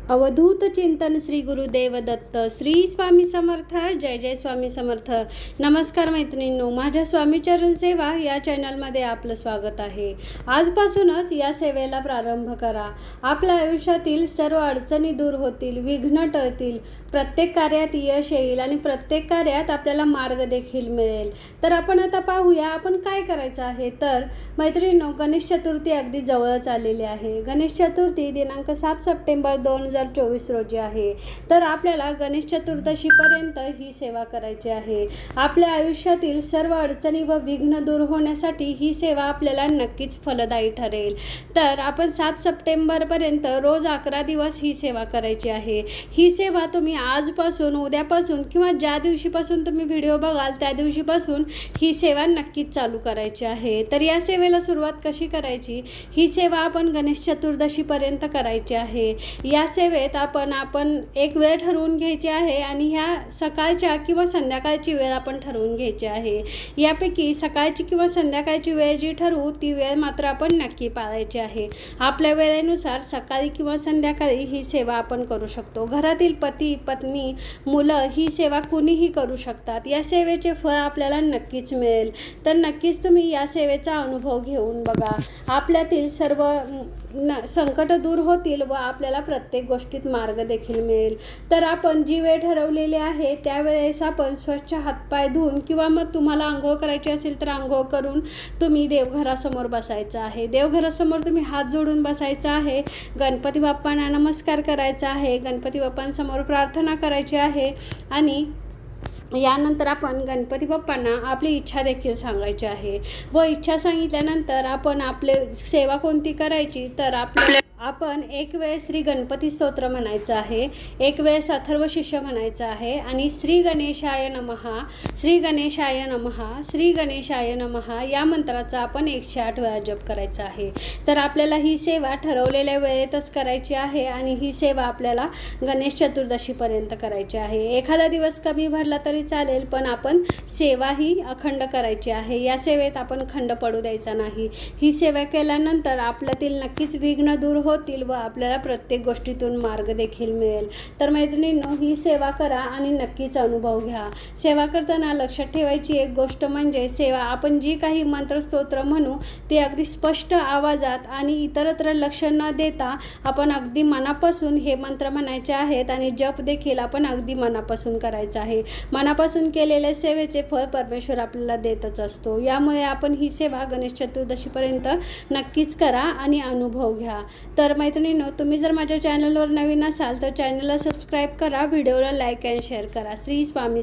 अवधूत चिंतन श्री गुरुदेव दत्त श्री स्वामी समर्थ जय जय स्वामी समर्थ। नमस्कार मैत्रिणींनो, माझ्या स्वामीचरण सेवा या चॅनलमध्ये आपलं स्वागत आहे। आजपासूनच या सेवेला प्रारंभ करा। आपल्या आयुष्यातील सर्व अडचणी दूर होतील, विघ्न टळतील, प्रत्येक कार्यात यश येईल आणि प्रत्येक कार्यात आपल्याला मार्ग देखील मिळेल। तर आपण आता पाहूया आपण काय करायचं आहे। तर मैत्रिणींनो, गणेश चतुर्थी अगदी जवळच आलेली आहे। गणेश चतुर्थी दिनांक 7 सप्टेंबर 2024 रोजी आहे। तर आपल्याला गणेश चतुर्दशीपर्यंत ही सेवा करायची आहे। आपल्या आयुष्यातील सर्व अडचणी व विघ्न दूर होण्यासाठी ही सेवा आपल्याला नक्कीच फलदायी ठरेल। तर आपण 7 सप्टेंबरपर्यंत रोज 11 दिवस ही सेवा करायची आहे। ही सेवा तुम्ही आजपासून, उद्यापासून किंवा ज्या दिवशीपासून तुम्ही व्हिडिओ बघाल त्या दिवशीपासून ही सेवा नक्कीच चालू करायची आहे। तर या सेवेला सुरुवात कशी करायची, ही सेवा आपण गणेश चतुर्दशीपर्यंत करायची आहे। या सेवेत आपण एक वेळ ठरवून घ्यायची आहे आणि ह्या सकाळच्या किंवा संध्याकाळची वेळ आपण ठरवून घ्यायची आहे। यापैकी सकाळची किंवा संध्याकाळची वेळ जी ठरवू ती वेळ मात्र आपण नक्की पाळायची आहे। आपल्या वेळेनुसार सकाळी किंवा संध्याकाळी ही सेवा आपण करू शकतो। घरातील पती पत्नी मुलं ही सेवा कुणीही करू शकतात। या सेवेचे फळ आपल्याला नक्कीच मिळेल। तर नक्कीच तुम्ही या सेवेचा अनुभव घेऊन बघा। आपल्यातील सर्व संकट दूर होतील व आपल्याला प्रत्येक गोष्टीत मार्ग देखील मिळेल। तर आपण जी वेळ ठरवलेली आहे त्यावेळेस आपण स्वच्छ हातपाय धुवून किंवा मग तुम्हाला आंघोळ करायची असेल तर आंघोळ करून तुम्ही देवघरासमोर बसायचं आहे। देवघरासमोर तुम्ही हात जोडून बसायचं आहे। गणपती बाप्पांना नमस्कार करायचा आहे। गणपती बाप्पांसमोर प्रार्थना करायची आहे आणि यानंतर आपण गणपती बाप्पांना आपली इच्छा देखील सांगायची आहे व इच्छा सांगितल्यानंतर आपण आपले सेवा कोणती करायची, तर आपण एक वेळ श्री गणपती स्तोत्र म्हणायचं आहे, एक वेळेस अथर्व शिष्य म्हणायचं आहे आणि श्री गणेशाय नमः, श्री गणेशाय नमः, श्री गणेशाय नमः या मंत्राचा आपण 108 वेळा जप करायचा आहे। तर आपल्याला ही सेवा ठरवलेल्या वेळेतच करायची आहे आणि ही सेवा आपल्याला गणेश चतुर्दशीपर्यंत करायची आहे। एखादा दिवस कमी भरला तरी चालेल, पण आपण सेवा ही अखंड करायची आहे। या सेवेत आपण खंड पडू द्यायचा नाही। ही सेवा केल्यानंतर आपल्यातील नक्कीच विघ्न दूर होतील व आपल्याला प्रत्येक गोष्टीतून मार्ग देखील मिळेल। तर मैत्रिणींनो, ही सेवा करा आणि नक्कीच अनुभव घ्या। सेवा करताना लक्षात ठेवायची एक गोष्ट म्हणजे सेवा आपण जी काही मंत्रस्तोत्र म्हणू ते अगदी स्पष्ट आवाजात आणि इतरत्र लक्ष न देता आपण अगदी मनापासून हे मंत्र म्हणायचे आहेत आणि जप देखील आपण अगदी मनापासून करायचा आहे। मनापासून केलेल्या सेवेचे फळ परमेश्वर आपल्याला देतच असतो। यामुळे आपण ही सेवा गणेश चतुर्दशीपर्यंत नक्कीच करा आणि अनुभव घ्या। तर मैत्रिणींनो, तुम्ही जर माझ्या चॅनलवर नवीन असाल तर चॅनलला सबस्क्राईब करा, व्हिडिओला लाईक अँड शेअर करा। श्री स्वामी